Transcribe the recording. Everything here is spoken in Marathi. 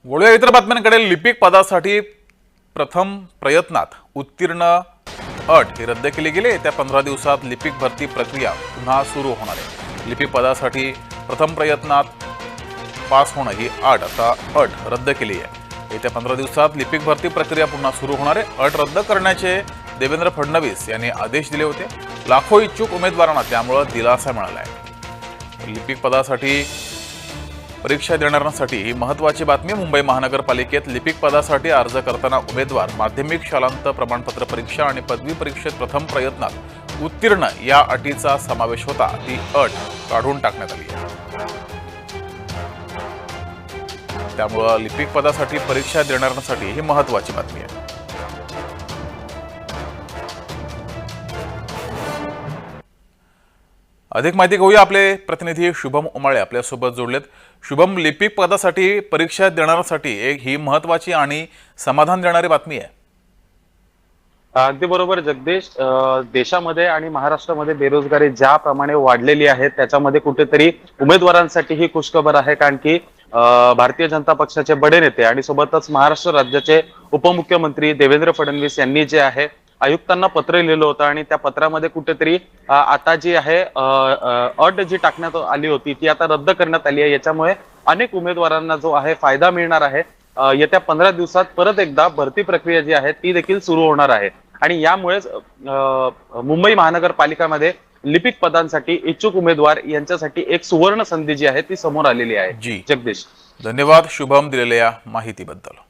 वळूया इतर बातम्यांकडे. लिपिक पदासाठी प्रथम प्रयत्नात उत्तीर्ण अट ही रद्द केली गेली. येत्या 15 दिवसात लिपिक भरती प्रक्रिया पुन्हा सुरू होणार आहे. लिपिक पदासाठी प्रथम प्रयत्नात पास होणं ही आता अट रद्द केली आहे. येत्या 15 दिवसात लिपिक भरती प्रक्रिया पुन्हा सुरू होणार आहे. अट रद्द करण्याचे देवेंद्र फडणवीस यांनी आदेश दिले होते. लाखो इच्छुक उमेदवारांना त्यामुळे दिलासा मिळाला आहे. लिपिक पदासाठी परीक्षा देणाऱ्यांसाठी ही महत्त्वाची बातमी. मुंबई महानगरपालिकेत लिपिक पदासाठी अर्ज करताना उमेदवार माध्यमिक शालांत प्रमाणपत्र परीक्षा आणि पदवी परीक्षेत प्रथम प्रयत्नात उत्तीर्ण या अटीचा समावेश होता. ती अट काढून टाकण्यात आली आहे. त्यामुळे लिपिक पदासाठी परीक्षा देणाऱ्यांसाठी ही महत्त्वाची बातमी आहे. अधिक माहिती घेऊया. आपले प्रतिनिधी शुभम उमाळे आपल्यासोबत जोडलेत. शुभम, लिपिक पदासाठी परीक्षा देणाऱ्यांसाठी एक ही महत्त्वाची आणि समाधान देणारी बातमी आहे. अगदी बरोबर जगदीश. देशामध्ये आणि महाराष्ट्रामध्ये बेरोजगारी ज्याप्रमाणे वाढलेली आहे त्याच्यामध्ये कुठेतरी उमेदवारांसाठी ही खुशखबर आहे. कारण की भारतीय जनता पक्षाचे बडे नेते आणि सोबतच महाराष्ट्र राज्याचे उपमुख्यमंत्री देवेंद्र फडणवीस यांनी जे आहे आयुक्तांना पत्र लिहिलं होतं आणि त्या पत्रामध्ये कुठेतरी आता जी आहे अट जी टाकण्यात आली होती ती आता रद्द करण्यात आली आहे. याच्यामुळे अनेक उमेदवारांना जो आहे फायदा मिळणार आहे. येत्या 15 दिवसात परत एकदा भरती प्रक्रिया जी आहे ती देखील सुरू होणार आहे आणि यामुळेच मुंबई महानगरपालिकामध्ये लिपिक पदांसाठी इच्छुक उमेदवार यांच्यासाठी एक सुवर्ण संधी जी आहे ती समोर आलेली आहे. जी जगदीश, धन्यवाद शुभम दिलेल्या माहितीबद्दल.